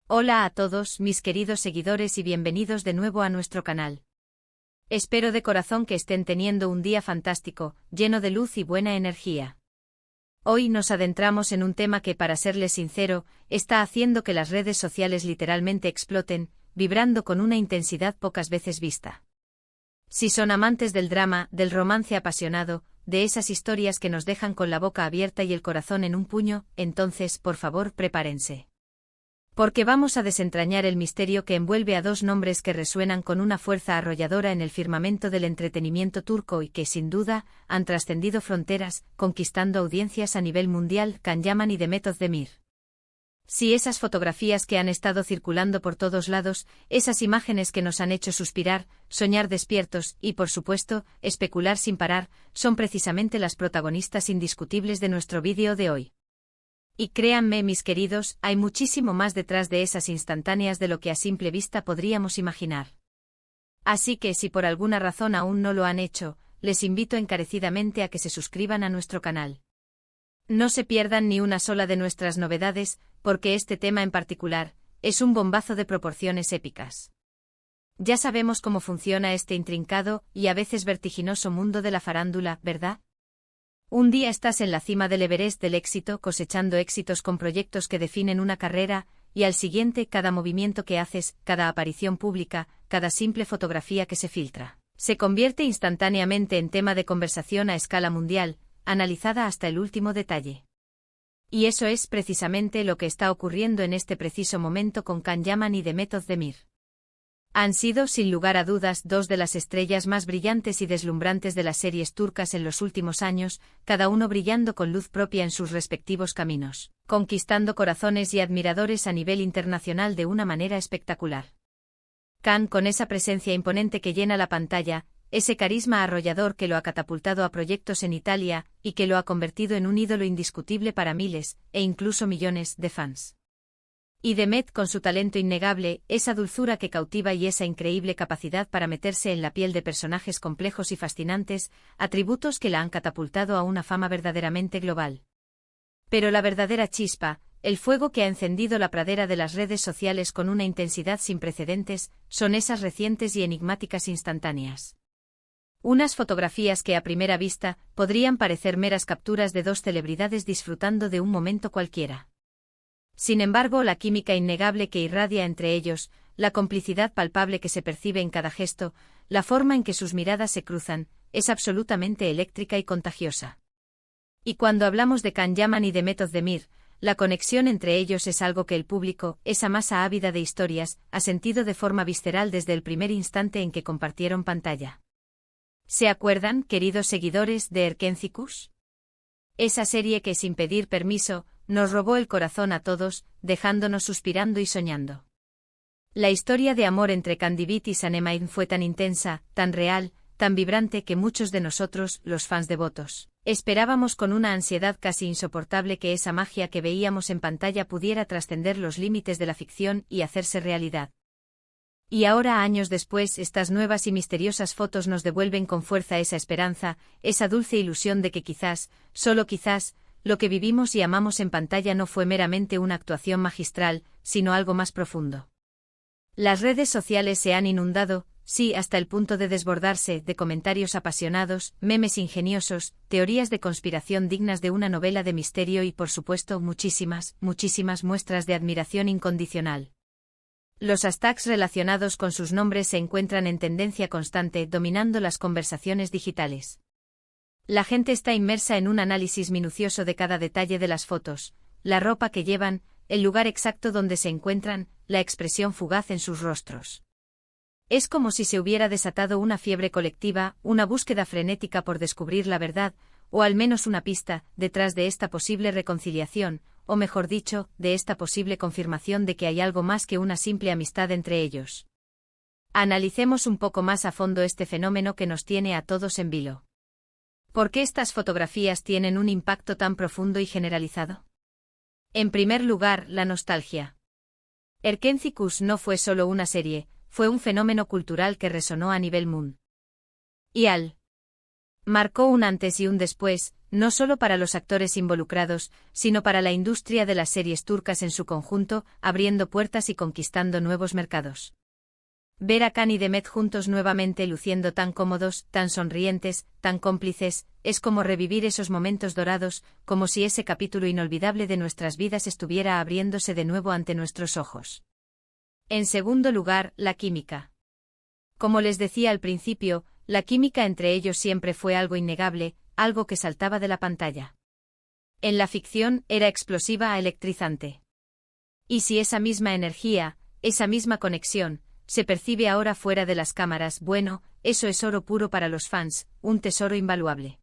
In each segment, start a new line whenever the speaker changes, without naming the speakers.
Hola a todos, mis queridos seguidores y bienvenidos de nuevo a nuestro canal. Espero de corazón que estén teniendo un día fantástico, lleno de luz y buena energía. Hoy nos adentramos en un tema que, para serles sincero, está haciendo que las redes sociales literalmente exploten, vibrando con una intensidad pocas veces vista. Si son amantes del drama, del romance apasionado, de esas historias que nos dejan con la boca abierta y el corazón en un puño, entonces, por favor, prepárense. Porque vamos a desentrañar el misterio que envuelve a dos nombres que resuenan con una fuerza arrolladora en el firmamento del entretenimiento turco y que, sin duda, han trascendido fronteras, conquistando audiencias a nivel mundial: Can Yaman y Demet Özdemir. Sí, esas fotografías que han estado circulando por todos lados, esas imágenes que nos han hecho suspirar, soñar despiertos y, por supuesto, especular sin parar, son precisamente las protagonistas indiscutibles de nuestro vídeo de hoy. Y créanme, mis queridos, hay muchísimo más detrás de esas instantáneas de lo que a simple vista podríamos imaginar. Así que si por alguna razón aún no lo han hecho, les invito encarecidamente a que se suscriban a nuestro canal. No se pierdan ni una sola de nuestras novedades, porque este tema en particular es un bombazo de proporciones épicas. Ya sabemos cómo funciona este intrincado y a veces vertiginoso mundo de la farándula, ¿verdad? Un día estás en la cima del Everest del éxito, cosechando éxitos con proyectos que definen una carrera, y al siguiente, cada movimiento que haces, cada aparición pública, cada simple fotografía que se filtra, se convierte instantáneamente en tema de conversación a escala mundial, analizada hasta el último detalle. Y eso es precisamente lo que está ocurriendo en este preciso momento con Can Yaman y Demet Özdemir. Han sido, sin lugar a dudas, dos de las estrellas más brillantes y deslumbrantes de las series turcas en los últimos años, cada uno brillando con luz propia en sus respectivos caminos, conquistando corazones y admiradores a nivel internacional de una manera espectacular. Can, con esa presencia imponente que llena la pantalla, ese carisma arrollador que lo ha catapultado a proyectos en Italia y que lo ha convertido en un ídolo indiscutible para miles, e incluso millones, de fans. Y Demet, con su talento innegable, esa dulzura que cautiva y esa increíble capacidad para meterse en la piel de personajes complejos y fascinantes, atributos que la han catapultado a una fama verdaderamente global. Pero la verdadera chispa, el fuego que ha encendido la pradera de las redes sociales con una intensidad sin precedentes, son esas recientes y enigmáticas instantáneas. Unas fotografías que a primera vista podrían parecer meras capturas de dos celebridades disfrutando de un momento cualquiera. Sin embargo, la química innegable que irradia entre ellos, la complicidad palpable que se percibe en cada gesto, la forma en que sus miradas se cruzan, es absolutamente eléctrica y contagiosa. Y cuando hablamos de Can Yaman y Demet Özdemir, la conexión entre ellos es algo que el público, esa masa ávida de historias, ha sentido de forma visceral desde el primer instante en que compartieron pantalla. ¿Se acuerdan, queridos seguidores, de Erkenci? Esa serie que, sin pedir permiso, nos robó el corazón a todos, dejándonos suspirando y soñando. La historia de amor entre Candivit y Sanemine fue tan intensa, tan real, tan vibrante que muchos de nosotros, los fans devotos, esperábamos con una ansiedad casi insoportable que esa magia que veíamos en pantalla pudiera trascender los límites de la ficción y hacerse realidad. Y ahora, años después, estas nuevas y misteriosas fotos nos devuelven con fuerza esa esperanza, esa dulce ilusión de que quizás, solo quizás, lo que vivimos y amamos en pantalla no fue meramente una actuación magistral, sino algo más profundo. Las redes sociales se han inundado, sí, hasta el punto de desbordarse, de comentarios apasionados, memes ingeniosos, teorías de conspiración dignas de una novela de misterio y, por supuesto, muchísimas muestras de admiración incondicional. Los hashtags relacionados con sus nombres se encuentran en tendencia constante, dominando las conversaciones digitales. La gente está inmersa en un análisis minucioso de cada detalle de las fotos, la ropa que llevan, el lugar exacto donde se encuentran, la expresión fugaz en sus rostros. Es como si se hubiera desatado una fiebre colectiva, una búsqueda frenética por descubrir la verdad, o al menos una pista, detrás de esta posible reconciliación, o mejor dicho, de esta posible confirmación de que hay algo más que una simple amistad entre ellos. Analicemos un poco más a fondo este fenómeno que nos tiene a todos en vilo. ¿Por qué estas fotografías tienen un impacto tan profundo y generalizado? En primer lugar, la nostalgia. Erkenci no fue solo una serie, fue un fenómeno cultural que resonó a nivel mundial. Marcó un antes y un después, no solo para los actores involucrados, sino para la industria de las series turcas en su conjunto, abriendo puertas y conquistando nuevos mercados. Ver a Can y Demet juntos nuevamente luciendo tan cómodos, tan sonrientes, tan cómplices, es como revivir esos momentos dorados, como si ese capítulo inolvidable de nuestras vidas estuviera abriéndose de nuevo ante nuestros ojos. En segundo lugar, la química. Como les decía al principio, la química entre ellos siempre fue algo innegable, algo que saltaba de la pantalla. En la ficción era explosiva, electrizante. Y si esa misma energía, esa misma conexión, se percibe ahora fuera de las cámaras, bueno, eso es oro puro para los fans, un tesoro invaluable.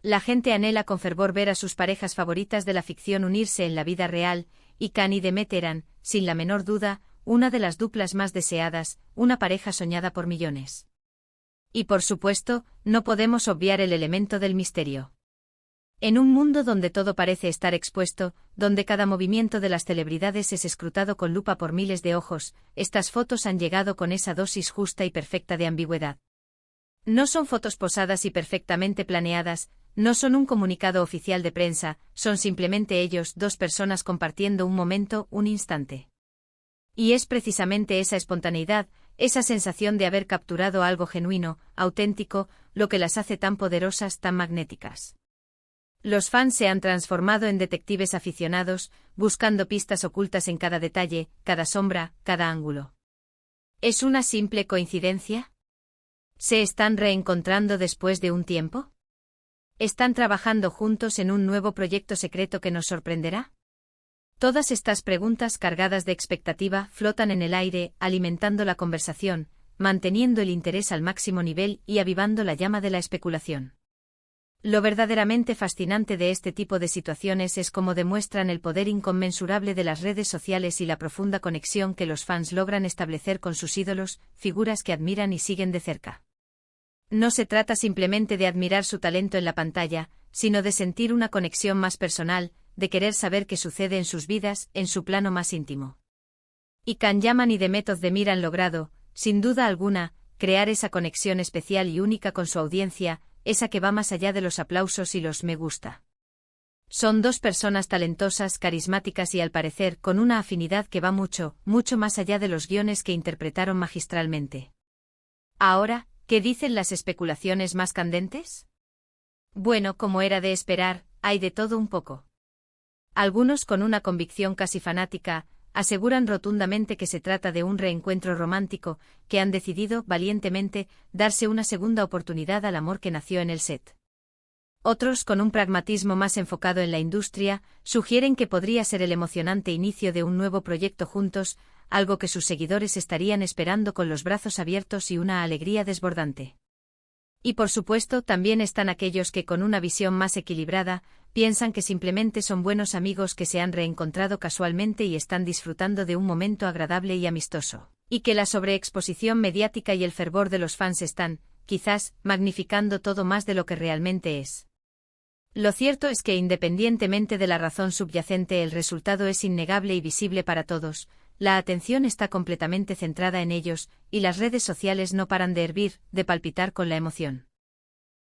La gente anhela con fervor ver a sus parejas favoritas de la ficción unirse en la vida real, y Can y Demet eran, sin la menor duda, una de las duplas más deseadas, una pareja soñada por millones. Y por supuesto, no podemos obviar el elemento del misterio. En un mundo donde todo parece estar expuesto, donde cada movimiento de las celebridades es escrutado con lupa por miles de ojos, estas fotos han llegado con esa dosis justa y perfecta de ambigüedad. No son fotos posadas y perfectamente planeadas, no son un comunicado oficial de prensa, son simplemente ellos, dos personas compartiendo un momento, un instante. Y es precisamente esa espontaneidad, esa sensación de haber capturado algo genuino, auténtico, lo que las hace tan poderosas, tan magnéticas. Los fans se han transformado en detectives aficionados, buscando pistas ocultas en cada detalle, cada sombra, cada ángulo. ¿Es una simple coincidencia? ¿Se están reencontrando después de un tiempo? ¿Están trabajando juntos en un nuevo proyecto secreto que nos sorprenderá? Todas estas preguntas cargadas de expectativa flotan en el aire, alimentando la conversación, manteniendo el interés al máximo nivel y avivando la llama de la especulación. Lo verdaderamente fascinante de este tipo de situaciones es cómo demuestran el poder inconmensurable de las redes sociales y la profunda conexión que los fans logran establecer con sus ídolos, figuras que admiran y siguen de cerca. No se trata simplemente de admirar su talento en la pantalla, sino de sentir una conexión más personal, de querer saber qué sucede en sus vidas, en su plano más íntimo. Y Can Yaman y Demet Özdemir han logrado, sin duda alguna, crear esa conexión especial y única con su audiencia, esa que va más allá de los aplausos y los me gusta. Son dos personas talentosas, carismáticas y al parecer con una afinidad que va mucho, mucho más allá de los guiones que interpretaron magistralmente. Ahora, ¿qué dicen las especulaciones más candentes? Bueno, como era de esperar, hay de todo un poco. Algunos con una convicción casi fanática, aseguran rotundamente que se trata de un reencuentro romántico, que han decidido, valientemente, darse una segunda oportunidad al amor que nació en el set. Otros, con un pragmatismo más enfocado en la industria, sugieren que podría ser el emocionante inicio de un nuevo proyecto juntos, algo que sus seguidores estarían esperando con los brazos abiertos y una alegría desbordante. Y por supuesto también están aquellos que con una visión más equilibrada, piensan que simplemente son buenos amigos que se han reencontrado casualmente y están disfrutando de un momento agradable y amistoso, y que la sobreexposición mediática y el fervor de los fans están, quizás, magnificando todo más de lo que realmente es. Lo cierto es que independientemente de la razón subyacente, el resultado es innegable y visible para todos. La atención está completamente centrada en ellos, y las redes sociales no paran de hervir, de palpitar con la emoción.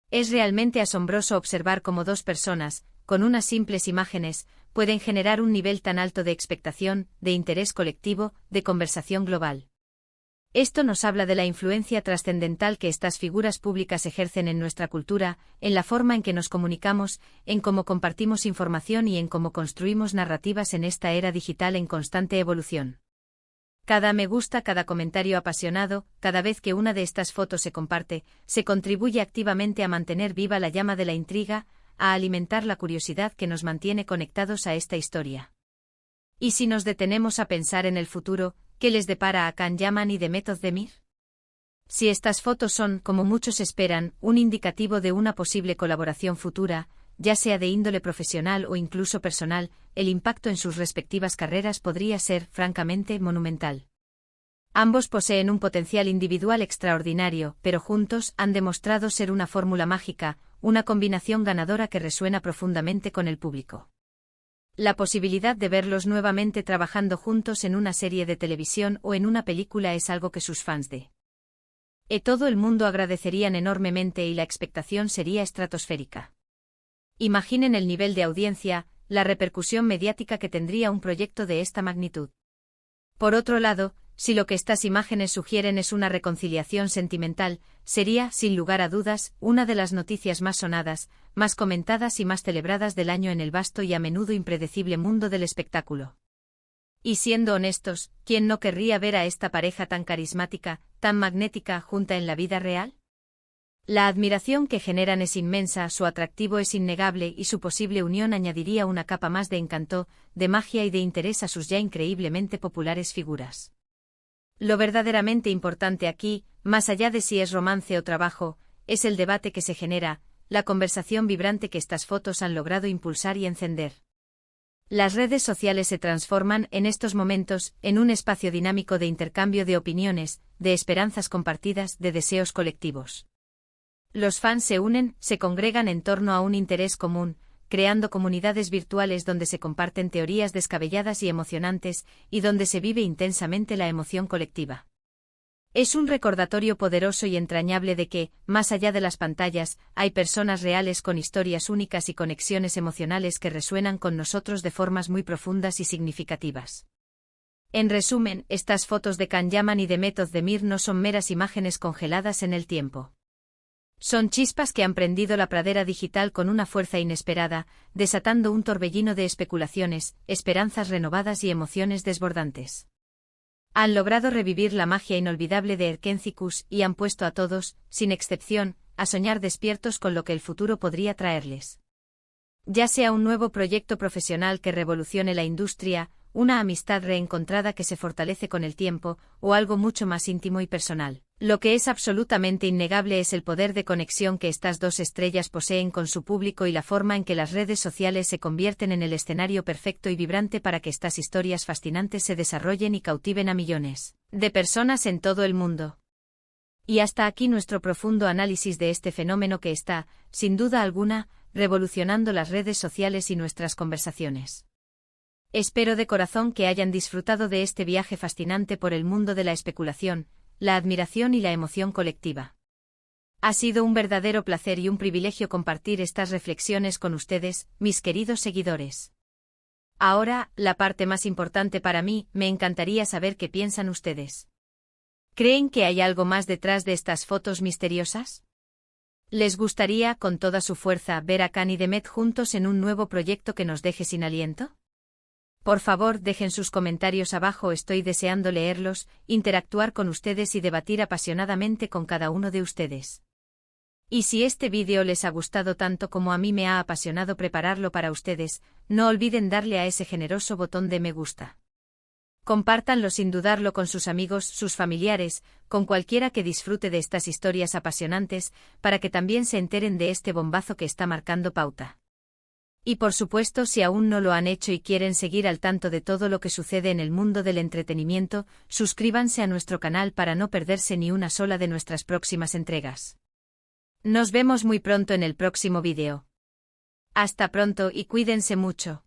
Es realmente asombroso observar cómo dos personas, con unas simples imágenes, pueden generar un nivel tan alto de expectación, de interés colectivo, de conversación global. Esto nos habla de la influencia trascendental que estas figuras públicas ejercen en nuestra cultura, en la forma en que nos comunicamos, en cómo compartimos información y en cómo construimos narrativas en esta era digital en constante evolución. Cada me gusta, cada comentario apasionado, cada vez que una de estas fotos se comparte, se contribuye activamente a mantener viva la llama de la intriga, a alimentar la curiosidad que nos mantiene conectados a esta historia. Y si nos detenemos a pensar en el futuro, ¿qué les depara a Can Yaman y Demet Özdemir? Si estas fotos son, como muchos esperan, un indicativo de una posible colaboración futura, ya sea de índole profesional o incluso personal, el impacto en sus respectivas carreras podría ser, francamente, monumental. Ambos poseen un potencial individual extraordinario, pero juntos han demostrado ser una fórmula mágica, una combinación ganadora que resuena profundamente con el público. La posibilidad de verlos nuevamente trabajando juntos en una serie de televisión o en una película es algo que sus fans de todo el mundo agradecerían enormemente y la expectación sería estratosférica. Imaginen el nivel de audiencia, la repercusión mediática que tendría un proyecto de esta magnitud. Por otro lado, si lo que estas imágenes sugieren es una reconciliación sentimental, sería, sin lugar a dudas, una de las noticias más sonadas, más comentadas y más celebradas del año en el vasto y a menudo impredecible mundo del espectáculo. Y siendo honestos, ¿quién no querría ver a esta pareja tan carismática, tan magnética junta en la vida real? La admiración que generan es inmensa, su atractivo es innegable y su posible unión añadiría una capa más de encanto, de magia y de interés a sus ya increíblemente populares figuras. Lo verdaderamente importante aquí, más allá de si es romance o trabajo, es el debate que se genera, la conversación vibrante que estas fotos han logrado impulsar y encender. Las redes sociales se transforman, en estos momentos, en un espacio dinámico de intercambio de opiniones, de esperanzas compartidas, de deseos colectivos. Los fans se unen, se congregan en torno a un interés común, creando comunidades virtuales donde se comparten teorías descabelladas y emocionantes, y donde se vive intensamente la emoción colectiva. Es un recordatorio poderoso y entrañable de que, más allá de las pantallas, hay personas reales con historias únicas y conexiones emocionales que resuenan con nosotros de formas muy profundas y significativas. En resumen, estas fotos de Can Yaman y de Method Demir no son meras imágenes congeladas en el tiempo. Son chispas que han prendido la pradera digital con una fuerza inesperada, desatando un torbellino de especulaciones, esperanzas renovadas y emociones desbordantes. Han logrado revivir la magia inolvidable de Erkencikus y han puesto a todos, sin excepción, a soñar despiertos con lo que el futuro podría traerles. Ya sea un nuevo proyecto profesional que revolucione la industria, una amistad reencontrada que se fortalece con el tiempo, o algo mucho más íntimo y personal. Lo que es absolutamente innegable es el poder de conexión que estas dos estrellas poseen con su público y la forma en que las redes sociales se convierten en el escenario perfecto y vibrante para que estas historias fascinantes se desarrollen y cautiven a millones de personas en todo el mundo. Y hasta aquí nuestro profundo análisis de este fenómeno que está, sin duda alguna, revolucionando las redes sociales y nuestras conversaciones. Espero de corazón que hayan disfrutado de este viaje fascinante por el mundo de la especulación, la admiración y la emoción colectiva. Ha sido un verdadero placer y un privilegio compartir estas reflexiones con ustedes, mis queridos seguidores. Ahora, la parte más importante para mí, me encantaría saber qué piensan ustedes. ¿Creen que hay algo más detrás de estas fotos misteriosas? ¿Les gustaría, con toda su fuerza, ver a Can y Demet juntos en un nuevo proyecto que nos deje sin aliento? Por favor, dejen sus comentarios abajo, estoy deseando leerlos, interactuar con ustedes y debatir apasionadamente con cada uno de ustedes. Y si este vídeo les ha gustado tanto como a mí me ha apasionado prepararlo para ustedes, no olviden darle a ese generoso botón de me gusta. Compártanlo sin dudarlo con sus amigos, sus familiares, con cualquiera que disfrute de estas historias apasionantes, para que también se enteren de este bombazo que está marcando pauta. Y por supuesto, si aún no lo han hecho y quieren seguir al tanto de todo lo que sucede en el mundo del entretenimiento, suscríbanse a nuestro canal para no perderse ni una sola de nuestras próximas entregas. Nos vemos muy pronto en el próximo vídeo. Hasta pronto y cuídense mucho.